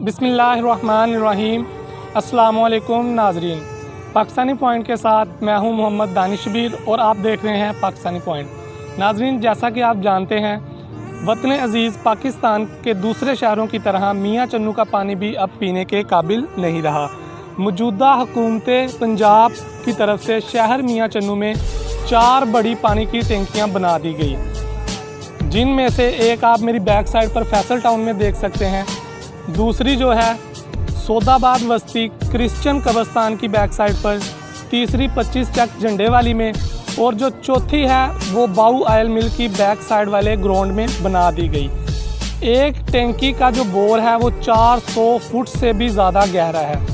बिस्मिल्लाहिर्रहमानिर्रहीम। अस्सलामुअलैकुम नाजरीन, पाकिस्तानी पॉइंट के साथ मैं हूं मोहम्मद दानिशबीर और आप देख रहे हैं पाकिस्तानी पॉइंट। नाजरीन, जैसा कि आप जानते हैं, वतन अज़ीज़ पाकिस्तान के दूसरे शहरों की तरह मियाँ चन्नू का पानी भी अब पीने के काबिल नहीं रहा। मौजूदा हुकूमत पंजाब की तरफ से शहर मियाँ चन्नू में 4 बड़ी पानी की टंकियाँ बना दी गई, जिनमें से एक आप मेरी बैक साइड पर फैसल टाउन में देख सकते हैं, दूसरी जो है सौदाबाद बस्ती क्रिश्चियन कब्रिस्तान की बैक साइड पर, तीसरी 25 चक झंडे वाली में, और जो चौथी है वो बाऊ आयल मिल की बैक साइड वाले ग्राउंड में बना दी गई। एक टैंकी का जो बोर है वो 400 फुट से भी ज़्यादा गहरा है,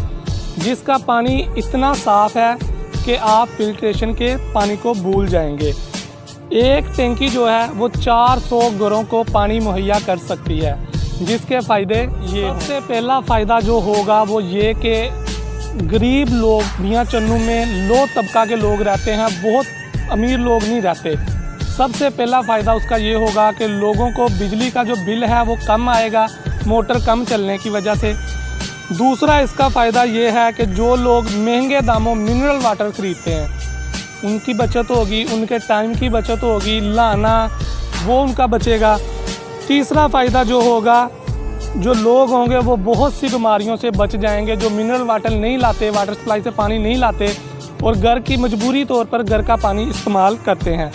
जिसका पानी इतना साफ़ है कि आप फिल्ट्रेशन के पानी को भूल जाएंगे। एक टैंकी जो है वो 400 घरों को पानी मुहैया कर सकती है, जिसके फ़ायदे ये, सबसे पहला फ़ायदा जो होगा वो ये कि गरीब लोग मियाँ चन्नू में लो तबका के लोग रहते हैं, बहुत अमीर लोग नहीं रहते। सबसे पहला फ़ायदा उसका ये होगा कि लोगों को बिजली का जो बिल है वो कम आएगा, मोटर कम चलने की वजह से। दूसरा इसका फ़ायदा ये है कि जो लोग महंगे दामों मिनरल वाटर ख़रीदते हैं उनकी बचत होगी, उनके टाइम की बचत होगी, लाना वो उनका बचेगा। तीसरा फ़ायदा जो होगा, जो लोग होंगे वो बहुत सी बीमारियों से बच जाएंगे, जो मिनरल वाटर नहीं लाते, वाटर सप्लाई से पानी नहीं लाते और घर की मजबूरी तौर पर घर का पानी इस्तेमाल करते हैं।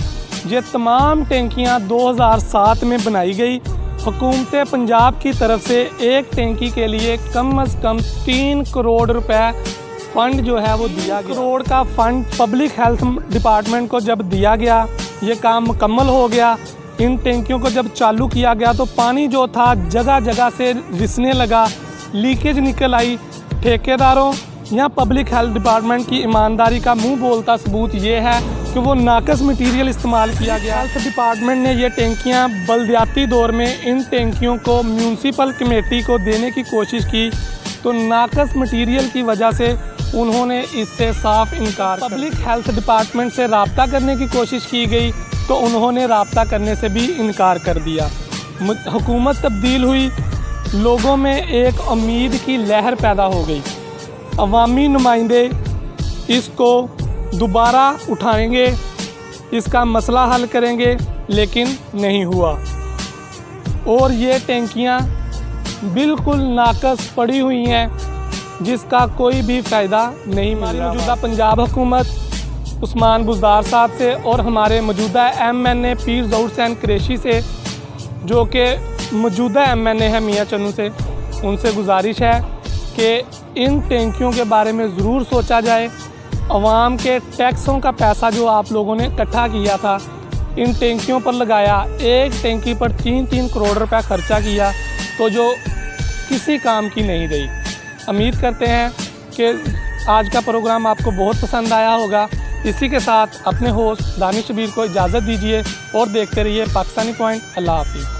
ये तमाम टैंकियाँ 2007 में बनाई गई। हुकूमत पंजाब की तरफ से एक टैंकी के लिए कम से कम 3 करोड़ रुपए फ़ंड जो है वो दिया गया। करोड़ का फ़ंड पब्लिक हेल्थ डिपार्टमेंट को जब दिया गया, ये काम मुकम्मल हो गया। इन टैंकियों को जब चालू किया गया तो पानी जो था जगह जगह से रिसने लगा, लीकेज निकल आई। ठेकेदारों या पब्लिक हेल्थ डिपार्टमेंट की ईमानदारी का मुंह बोलता सबूत ये है कि वो नाकस मटेरियल इस्तेमाल किया गया। हेल्थ डिपार्टमेंट ने ये टैंकियाँ बलदियाती दौर में इन टैंकियों को म्यूनसिपल कमेटी को देने की कोशिश की, तो नाकस मटेरियल की वजह से उन्होंने इससे साफ इनकार। पब्लिक हेल्थ डिपार्टमेंट से रब्ता करने की कोशिश की गई तो उन्होंने रब्ता करने से भी इनकार कर दिया। हुकूमत तब्दील हुई, लोगों में एक उम्मीद की लहर पैदा हो गई। अवामी नुमाइंदे इसको दोबारा उठाएंगे, इसका मसला हल करेंगे, लेकिन नहीं हुआ और ये टैंकियाँ बिल्कुल नाकस पड़ी हुई हैं, जिसका कोई भी फ़ायदा नहीं मिल रहा। मौजूदा पंजाब हुकूमत उस्मान बुज़दार साहब से और हमारे मौजूदा MNA पीर ज़ऊर हुसैन कुरैशी से, जो कि मौजूदा MNA है मियाँ चन्नू से, उनसे गुजारिश है कि इन टैंकियों के बारे में ज़रूर सोचा जाए। अवाम के टैक्सों का पैसा जो आप लोगों ने इकट्ठा किया था, इन टैंकियों पर लगाया, एक टैंकी पर 3-3 करोड़ रुपया खर्चा किया, तो जो किसी काम की नहीं रही। उम्मीद करते हैं कि आज का प्रोग्राम आपको बहुत पसंद आया होगा। इसी के साथ अपने होस्ट दानिशबीर को इजाज़त दीजिए और देखते रहिए पाकिस्तानी पॉइंट। अल्लाह हाफ़िज़।